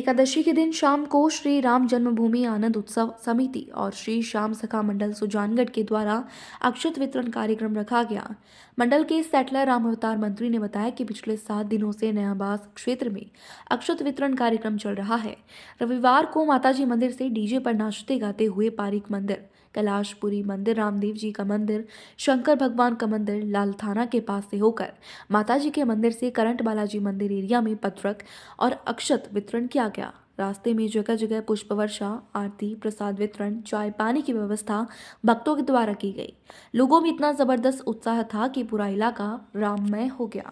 एकादशी के दिन शाम को श्री राम जन्मभूमि आनंद उत्सव समिति और श्री श्याम सखा मंडल सुजानगढ़ के द्वारा अक्षत वितरण कार्यक्रम रखा गया। मंडल के सेटलर राम अवतार मंत्री ने बताया कि पिछले 7 दिनों से नयाबास क्षेत्र में अक्षत वितरण कार्यक्रम चल रहा है। रविवार को माताजी मंदिर से डीजे पर नाचते गाते हुए पारिक मंदिर, कैलाशपुरी मंदिर, रामदेव जी का मंदिर, शंकर भगवान का मंदिर, लाल थाना के पास से होकर माताजी के मंदिर से करंट बालाजी मंदिर एरिया में पत्रक और अक्षत वितरण किया गया। रास्ते में जगह जगह पुष्प वर्षा, आरती, प्रसाद वितरण, चाय पानी की व्यवस्था भक्तों के द्वारा की गई। लोगों में इतना जबरदस्त उत्साह था कि पूरा इलाका राममय हो गया।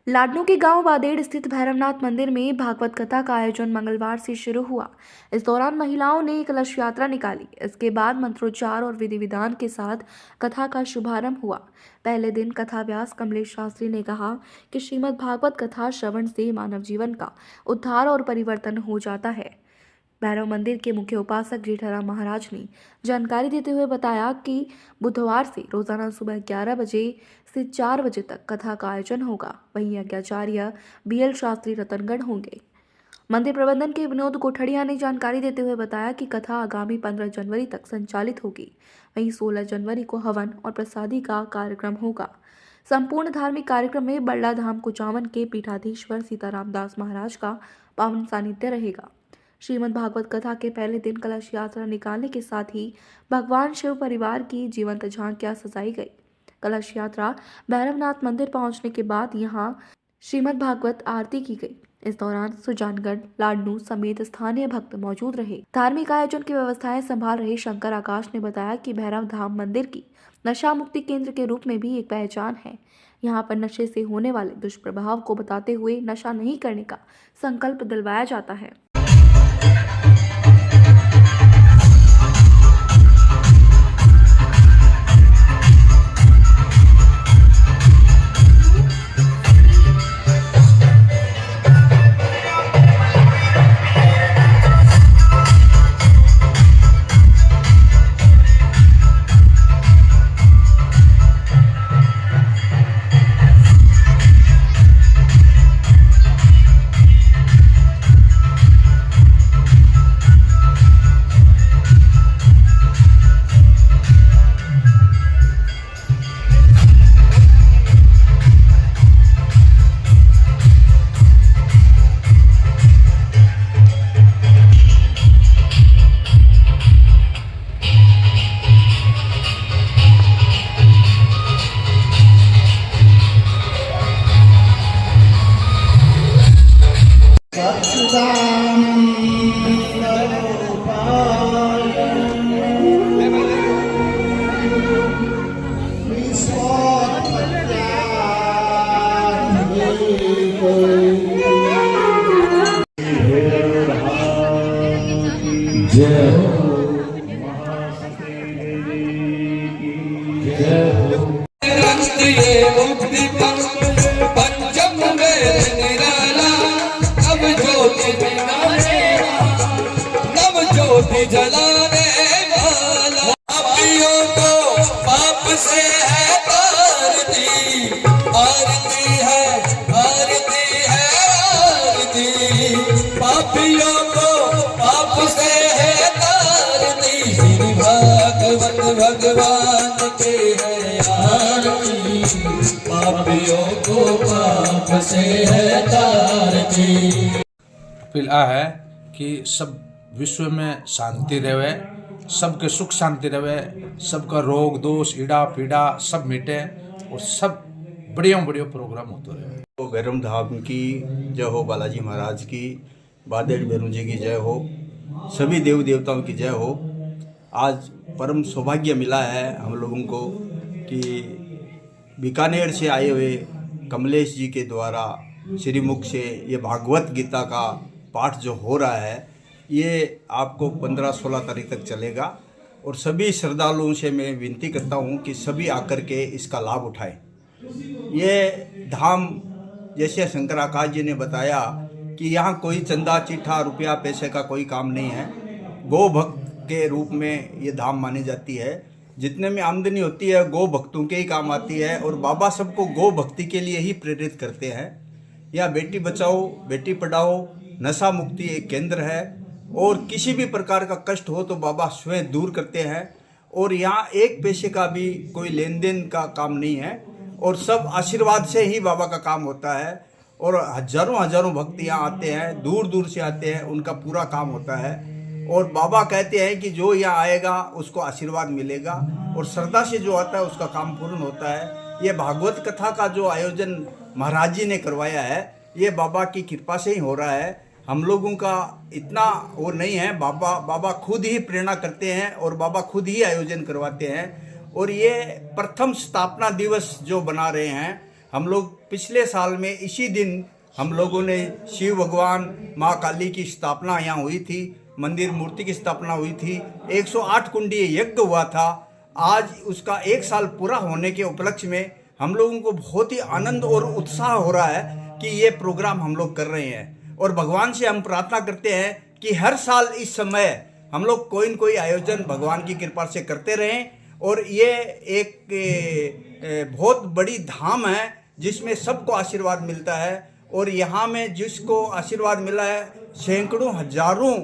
लाडनू के गांव बादेड़ स्थित भैरवनाथ मंदिर में भागवत कथा का आयोजन मंगलवार से शुरू हुआ। इस दौरान महिलाओं ने कलश यात्रा निकाली। इसके बाद मंत्रोच्चार और विधि विधान के साथ कथा का शुभारंभ हुआ। पहले दिन कथा व्यास कमलेश शास्त्री ने कहा कि श्रीमद् भागवत कथा श्रवण से मानव जीवन का उद्धार और परिवर्तन हो जाता है। भैरव मंदिर के मुख्य उपासक जेठाराम महाराज ने जानकारी देते हुए बताया कि बुधवार से रोजाना सुबह 11 बजे से 4 बजे तक कथा का आयोजन होगा। वहीं यज्ञाचार्य BL शास्त्री रतनगढ़ होंगे। मंदिर प्रबंधन के विनोद कोठड़िया ने जानकारी देते हुए बताया कि कथा आगामी 15 जनवरी तक संचालित होगी। वहीं 16 जनवरी को हवन और प्रसादी का कार्यक्रम होगा। संपूर्ण धार्मिक कार्यक्रम में बल्ला धाम कुचामन के पीठाधीश्वर सीताराम दास महाराज का पावन सानिध्य रहेगा। श्रीमद् भागवत कथा के पहले दिन कलश यात्रा निकालने के साथ ही भगवान शिव परिवार की जीवंत झांकियां सजाई गई। कलश यात्रा भैरवनाथ मंदिर पहुंचने के बाद यहां श्रीमद् भागवत आरती की गई। इस दौरान सुजानगढ़, लाडनू समेत स्थानीय भक्त मौजूद रहे। धार्मिक आयोजन की व्यवस्थाएं संभाल रहे शंकर आकाश ने बताया कि भैरव धाम मंदिर की नशा मुक्ति केंद्र के रूप में भी एक पहचान है। यहाँ पर नशे से होने वाले दुष्प्रभाव को बताते हुए नशा नहीं करने का संकल्प दिलवाया जाता है। जय हो जय हो पंचम वेद निराला नव ज्योति नव ज्योति जलाने वाला पापियों को पाप से है आरती आरती है आरती है आरती पापियों को पाप से है आरती श्री भागवत भगवान के है आरती पापियों को पाप से है तारती। अपील आ है कि सब विश्व में शांति रहे, सबके सुख शांति रहे, सबका रोग दोष ईड़ा पीड़ा सब मिटे और सब बढ़िया बढ़िया प्रोग्राम होते रहे। तो भैरव धाम की जय हो, बालाजी महाराज की, बादेड़ भैरव जी की जय हो, सभी देव देवताओं की जय हो। आज परम सौभाग्य मिला है हम लोगों को कि बीकानेर से आए हुए कमलेश जी के द्वारा श्रीमुख से ये भागवत गीता का पाठ जो हो रहा है ये आपको 15-16 तारीख तक चलेगा और सभी श्रद्धालुओं से मैं विनती करता हूँ कि सभी आकर के इसका लाभ उठाएं। ये धाम जैसे शंकराकाश जी ने बताया कि यहाँ कोई चंदा चिट्ठा रुपया पैसे का कोई काम नहीं है। गौ भक्त के रूप में ये धाम मानी जाती है। जितने में आमदनी होती है गौ भक्तों के ही काम आती है और बाबा सबको गौ भक्ति के लिए ही प्रेरित करते हैं। यह बेटी बचाओ बेटी पढ़ाओ नशा मुक्ति एक केंद्र है और किसी भी प्रकार का कष्ट हो तो बाबा स्वयं दूर करते हैं और यहाँ एक पैसे का भी कोई लेन देन का काम नहीं है और सब आशीर्वाद से ही बाबा का काम होता है और हजारों हजारों भक्त यहाँ आते हैं, दूर दूर से आते हैं, उनका पूरा काम होता है और बाबा कहते हैं कि जो यहाँ आएगा उसको आशीर्वाद मिलेगा और श्रद्धा से जो आता है उसका काम पूर्ण होता है। ये भागवत कथा का जो आयोजन महाराज जी ने करवाया है ये बाबा की कृपा से ही हो रहा है। हम लोगों का इतना वो नहीं है, बाबा खुद ही प्रेरणा करते हैं और बाबा खुद ही आयोजन करवाते हैं और ये प्रथम स्थापना दिवस जो बना रहे हैं हम लोग। पिछले साल में इसी दिन हम लोगों ने शिव भगवान माँ काली की स्थापना यहाँ हुई थी, मंदिर मूर्ति की स्थापना हुई थी, 108 कुंडीय यज्ञ हुआ था। आज उसका 1 साल पूरा होने के उपलक्ष्य में हम लोगों को बहुत ही आनंद और उत्साह हो रहा है कि ये प्रोग्राम हम लोग कर रहे हैं और भगवान से हम प्रार्थना करते हैं कि हर साल इस समय हम लोग कोई न कोई आयोजन भगवान की कृपा से करते रहें और ये एक बहुत बड़ी धाम है जिसमें सबको आशीर्वाद मिलता है और यहाँ में जिसको आशीर्वाद मिला है सैकड़ों हजारों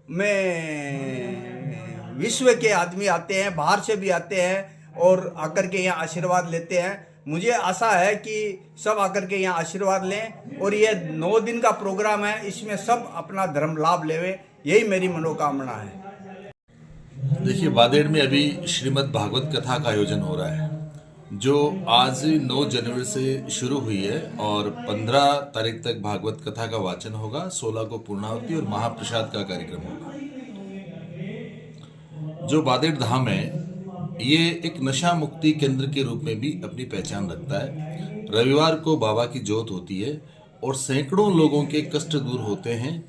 में विश्व के आदमी आते हैं, बाहर से भी आते हैं और आकर के यहाँ आशीर्वाद लेते हैं। मुझे आशा है कि सब आकर के यहाँ आशीर्वाद लें और ये 9 दिन का प्रोग्राम है, इसमें सब अपना धर्म लाभ लेवें, यही मेरी मनोकामना है। देखिए बादेड़ में अभी श्रीमद् भागवत कथा का आयोजन हो रहा है जो आज 9 जनवरी से शुरू हुई है और 15 तारीख तक भागवत कथा का वाचन होगा, 16 को पूर्णाहुति और महाप्रसाद का कार्यक्रम होगा। जो बादेड़ धाम है ये एक नशा मुक्ति केंद्र के रूप में भी अपनी पहचान रखता है। रविवार को बाबा की जोत होती है और सैकड़ों लोगों के कष्ट दूर होते हैं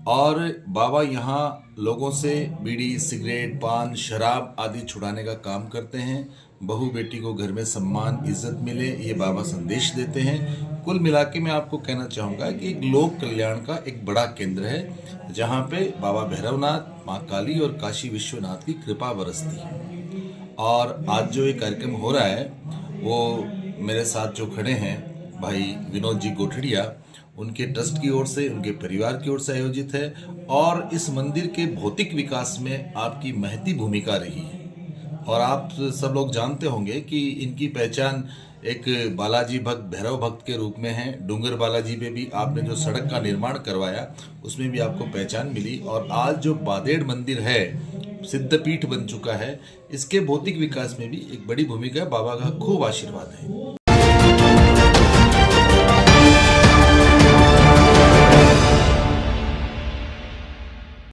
और बाबा यहाँ लोगों से बीड़ी सिगरेट पान शराब आदि छुड़ाने का काम करते हैं। बहू बेटी को घर में सम्मान इज्जत मिले ये बाबा संदेश देते हैं। कुल मिला के मैं आपको कहना चाहूँगा कि एक लोक कल्याण का एक बड़ा केंद्र है जहाँ पे बाबा भैरवनाथ, माँ काली और काशी विश्वनाथ की कृपा बरसती है। और आज जो ये कार्यक्रम हो रहा है वो मेरे साथ जो खड़े हैं भाई विनोद जी गोठड़िया, उनके ट्रस्ट की ओर से उनके परिवार की ओर से आयोजित है और इस मंदिर के भौतिक विकास में आपकी महती भूमिका रही है। और आप सब लोग जानते होंगे कि इनकी पहचान एक बालाजी भक्त भैरव भक्त के रूप में है। डूंगर बालाजी पे भी आपने जो सड़क का निर्माण करवाया उसमें भी आपको पहचान मिली और आज जो बादेड़ मंदिर है सिद्धपीठ बन चुका है, इसके भौतिक विकास में भी एक बड़ी भूमिका बाबा का खूब आशीर्वाद है।